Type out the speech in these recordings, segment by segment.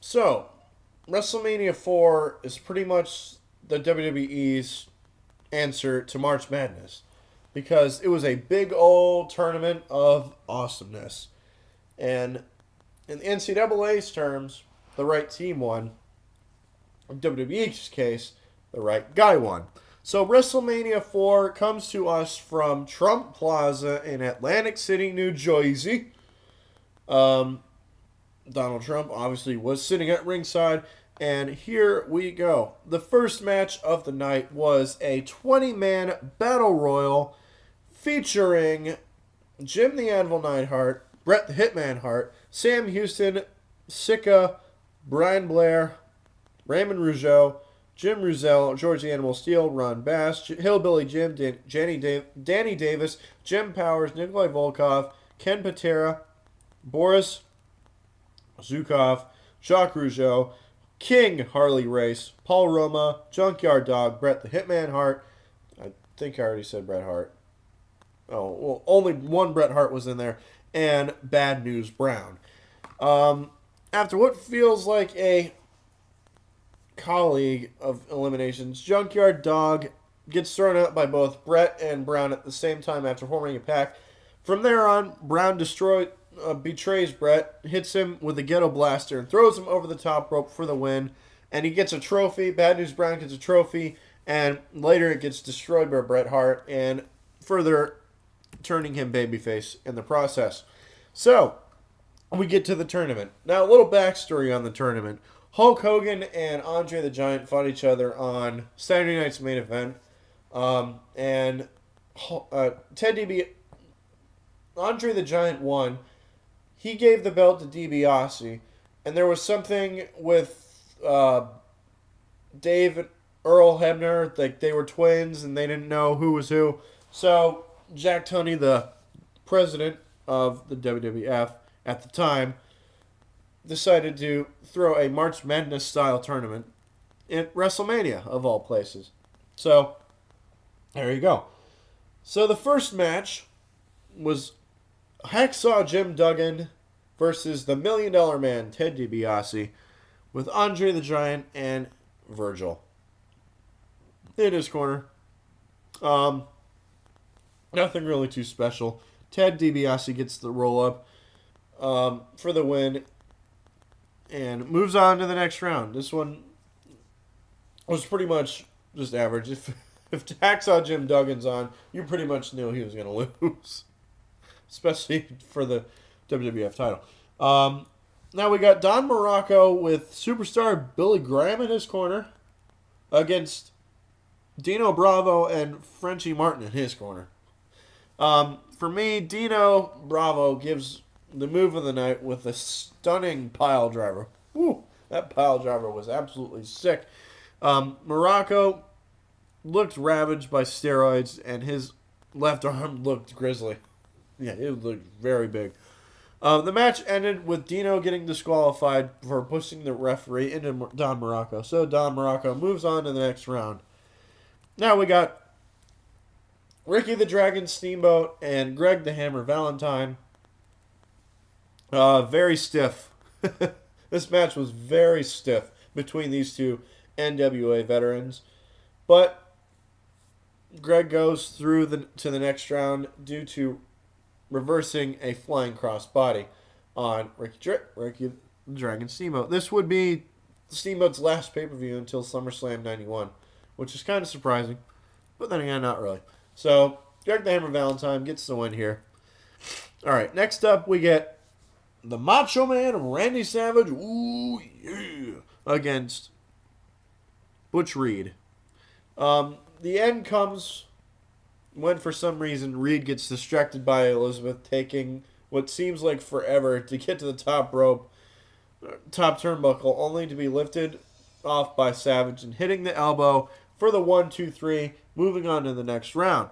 So, WrestleMania 4 is pretty much the WWE's answer to March Madness because it was a big old tournament of awesomeness. And in the NCAA's terms, the right team won. In WWE's case, the right guy won. So WrestleMania 4 comes to us from Trump Plaza in Atlantic City, New Jersey. Um, Donald Trump obviously was sitting at ringside. And here we go. The first match of the night was a 20-man battle royal featuring Jim the Anvil Neidhart, Bret the Hitman Hart, Sam Houston, Sika, Brian Blair, Raymond Rougeau, Jim Ruzel, George the Animal Steel, Ron Bass, Hillbilly Jim, Danny Davis, Jim Powers, Nikolai Volkov, Ken Patera, Boris Zukov, Jacques Rougeau, King Harley Race, Paul Roma, Junkyard Dog, Bret the Hitman Hart. I think I already said Bret Hart. Oh, well, only one Bret Hart was in there, and Bad News Brown. After what feels like a colleague of eliminations, Junkyard Dog gets thrown out by both Bret and Brown at the same time after forming a pack. From there on, Brown betrays Bret, hits him with a ghetto blaster, and throws him over the top rope for the win. And he gets a trophy. Bad News Brown gets a trophy, and later it gets destroyed by Bret Hart, and further turning him babyface in the process. So, we get to the tournament. Now, a little backstory on the tournament. Hulk Hogan and Andre the Giant fought each other on Saturday night's main event. And Ted DiBiase, Andre the Giant won. He gave the belt to DiBiase. And there was something with Dave and Earl Hebner. Like, they were twins and they didn't know who was who. So, Jack Tunney, the president of the WWF at the time, decided to throw a March Madness style tournament at WrestleMania, of all places. So, there you go. So, the first match was Hacksaw Jim Duggan versus the Million Dollar Man, Ted DiBiase, with Andre the Giant and Virgil in his corner. Nothing really too special. Ted DiBiase gets the roll up for the win and moves on to the next round. This one was pretty much just average. If Hacksaw Jim Duggan's on, you pretty much knew he was going to lose, especially for the WWF title. Now we got Don Morocco with superstar Billy Graham in his corner against Dino Bravo and Frenchie Martin in his corner. For me, Dino Bravo gives the move of the night with a stunning pile driver. Woo, that pile driver was absolutely sick. Morocco looked ravaged by steroids, and his left arm looked grisly. Yeah, it looked very big. The match ended with Dino getting disqualified for pushing the referee into Don Morocco. So Don Morocco moves on to the next round. Now we got Ricky the Dragon Steamboat and Greg the Hammer Valentine. Very stiff. This match was very stiff between these two NWA veterans. But Greg goes through to the next round due to reversing a flying cross body on Ricky the Dragon Steamboat. This would be Steamboat's last pay-per-view until SummerSlam 91, which is kind of surprising. But then again, not really. So, Greg the Hammer Valentine gets the win here. Alright, next up we get the Macho Man Randy Savage, ooh yeah, against Butch Reed. The end comes when, for some reason, Reed gets distracted by Elizabeth, taking what seems like forever to get to the top rope, top turnbuckle, only to be lifted off by Savage and hitting the elbow for the 1-2-3, moving on to the next round.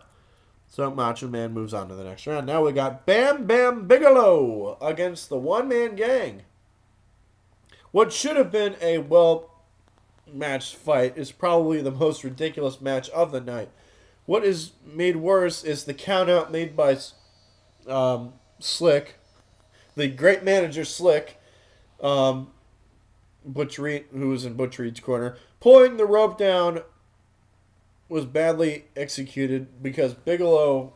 So Macho Man moves on to the next round. Now we got Bam Bam Bigelow against the One-Man Gang. What should have been a well-matched fight is probably the most ridiculous match of the night. What is made worse is the countout made by Slick, the great manager Slick, Butch Reed, who was in Butch Reed's corner. Pulling the rope down was badly executed because Bigelow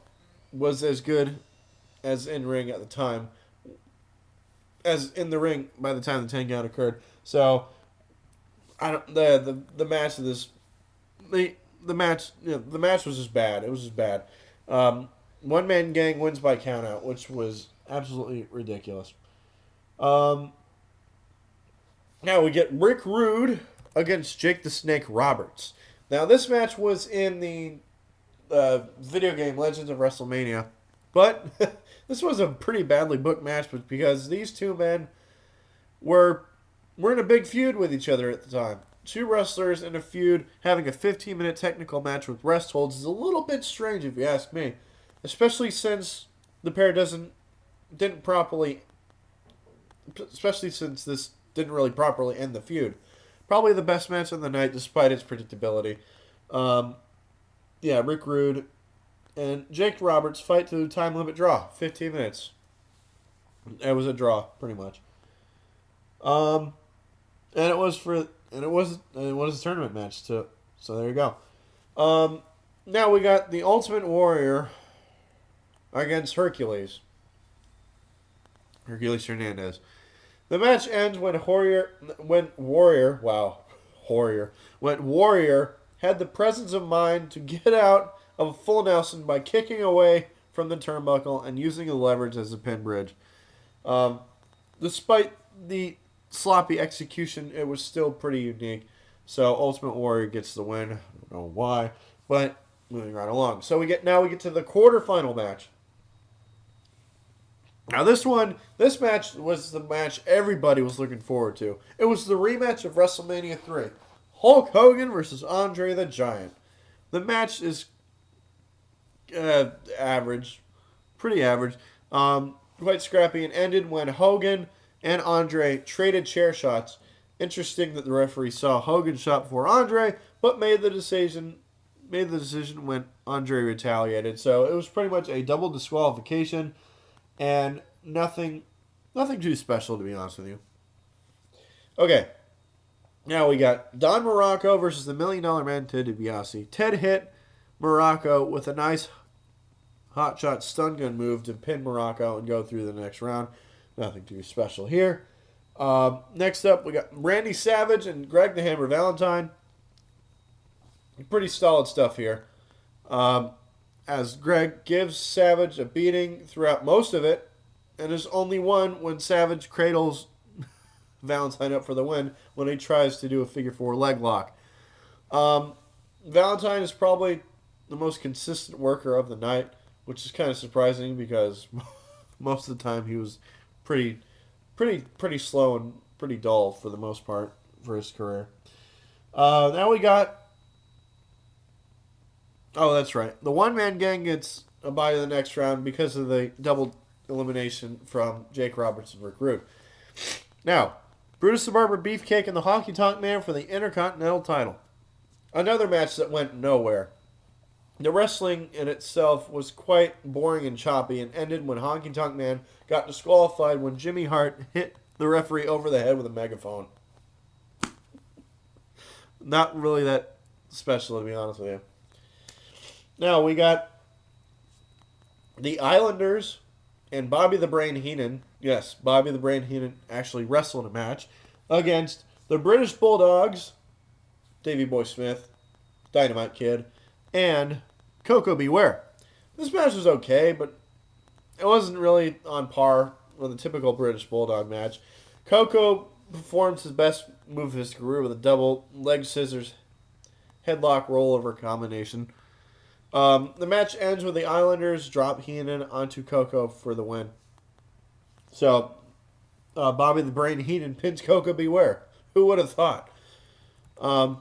was as good as in ring at the time, as in the ring by the time the 10 count occurred. So I don't the match of this the match the match was just bad. It was just bad. One man gang wins by countout, which was absolutely ridiculous. Um, Now we get Rick Rude against Jake the Snake Roberts. Now this match was in the video game Legends of WrestleMania, but this was a pretty badly booked match because these two men were in a big feud with each other at the time. Two wrestlers in a feud having a 15-minute technical match with rest holds is a little bit strange if you ask me, especially since the pair didn't properly, especially since this didn't really properly end the feud. Probably the best match of the night despite its predictability. Rick Rude and Jake Roberts fight to time limit draw, 15 minutes. It was a draw, pretty much. And it was a tournament match too. So there you go. Now we got the Ultimate Warrior against Hercules Hernandez. The match ends when Warrior had the presence of mind to get out of a full Nelson by kicking away from the turnbuckle and using the leverage as a pin bridge. Despite the sloppy execution, it was still pretty unique. So Ultimate Warrior gets the win. I don't know why, but moving right along. So we get to the quarterfinal match. Now this match was the match everybody was looking forward to. It was the rematch of WrestleMania 3. Hulk Hogan versus Andre the Giant. The match is average, pretty average, quite scrappy, and ended when Hogan and Andre traded chair shots. Interesting that the referee saw Hogan's shot before Andre, but made the decision when Andre retaliated. So it was pretty much a double disqualification. And nothing too special, to be honest with you. Okay. Now we got Don Morocco versus the $1 Million Man, Ted DiBiase. Ted hit Morocco with a nice hotshot stun gun move to pin Morocco and go through the next round. Nothing too special here. Next up, we got Randy Savage and Greg the Hammer Valentine. Pretty solid stuff here. As Greg gives Savage a beating throughout most of it, and is only one when Savage cradles Valentine up for the win when he tries to do a figure 4 leg lock. Valentine is probably the most consistent worker of the night, which is kind of surprising because most of the time he was pretty slow and pretty dull for the most part for his career. Now we got... Oh, that's right. The one-man gang gets a bye to the next round because of the double elimination from Jake Roberts and Rick Rude. Now, Brutus the Barber Beefcake and the Honky Tonk Man for the Intercontinental title. Another match that went nowhere. The wrestling in itself was quite boring and choppy and ended when Honky Tonk Man got disqualified when Jimmy Hart hit the referee over the head with a megaphone. Not really that special, to be honest with you. Now we got the Islanders and Bobby the Brain Heenan. Yes, Bobby the Brain Heenan actually wrestled a match against the British Bulldogs, Davey Boy Smith, Dynamite Kid, and Coco Beware. This match was okay, but it wasn't really on par with a typical British Bulldog match. Coco performs his best move of his career with a double leg scissors headlock rollover combination. The match ends with the Islanders drop Heenan onto Coco for the win. So, Bobby the Brain Heenan pins Coco Beware. Who would have thought? And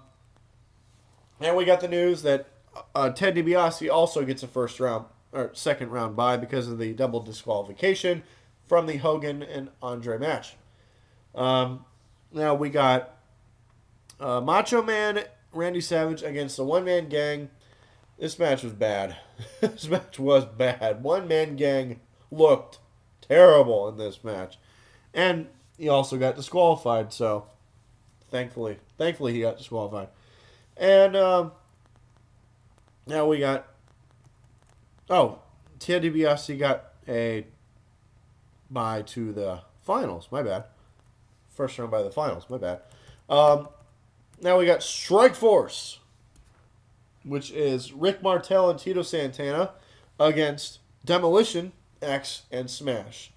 we got the news that Ted DiBiase also gets a second round bye because of the double disqualification from the Hogan and Andre match. Now we got Macho Man Randy Savage against the One Man Gang. This match was bad. This match was bad. One Man Gang looked terrible in this match. And he also got disqualified, so Thankfully he got disqualified. And now we got. Oh, Ted DiBiase got a bye to the finals. My bad. First round by the finals. My bad. Now we got Strike Force, which is Rick Martel and Tito Santana against Demolition, X, and Smash.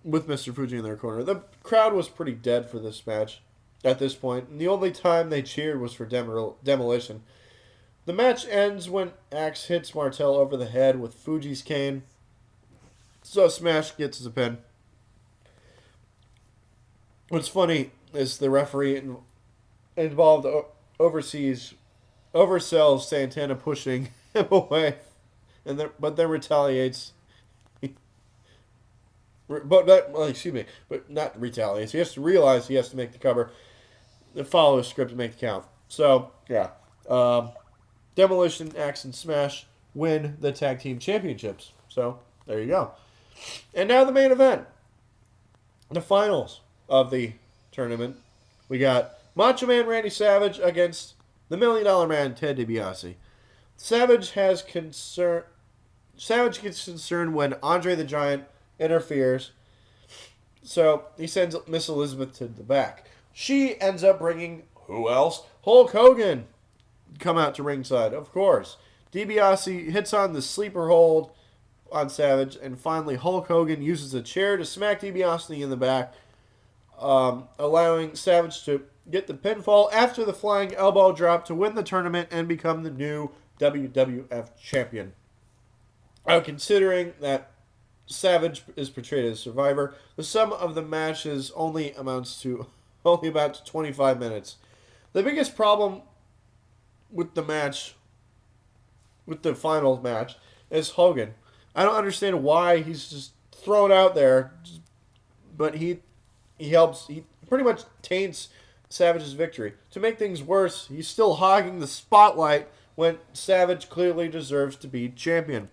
With Mr. Fuji in their corner. The crowd was pretty dead for this match at this point, and the only time they cheered was for Demolition. The match ends when Axe hits Martel over the head with Fuji's cane, so Smash gets the pin. What's funny is the referee involved oversells Santana pushing him away, but then retaliates. But not retaliates. He has to realize he has to make the cover, follow his script, and make the count. So yeah, Demolition, Axe, and Smash win the tag team championships. So there you go. And now the main event, the finals of the tournament. We got Macho Man Randy Savage against the $1 Million Man Ted DiBiase. Savage gets concerned when Andre the Giant interferes, so he sends Miss Elizabeth to the back. She ends up bringing, who else? Hulk Hogan come out to ringside, of course. DiBiase hits on the sleeper hold on Savage, and finally Hulk Hogan uses a chair to smack DiBiase in the back, allowing Savage to get the pinfall after the flying elbow drop to win the tournament and become the new WWF champion. Considering that Savage is portrayed as Survivor, the sum of the matches only amounts to about 25 minutes. The biggest problem with the match, with the final match, is Hogan. I don't understand why he's just thrown out there, but he pretty much taints Savage's victory. To make things worse, he's still hogging the spotlight when Savage clearly deserves to be champion.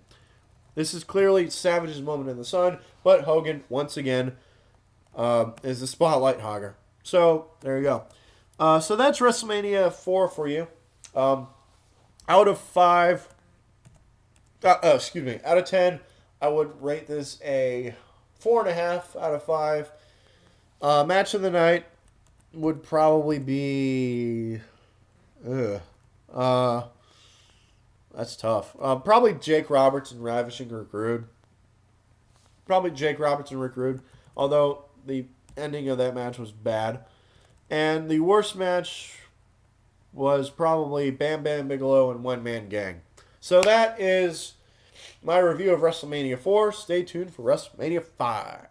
This is clearly Savage's moment in the sun, but Hogan, once again, is the spotlight hogger. So, there you go. So that's WrestleMania 4 for you. Out of 10, I would rate this a 4.5 out of 5. Match of the night would probably be... that's tough. Probably Jake Roberts and Ravishing Rick Rude. Probably Jake Roberts and Rick Rude, although the ending of that match was bad. And the worst match was probably Bam Bam Bigelow and One Man Gang. So that is my review of WrestleMania 4. Stay tuned for WrestleMania 5.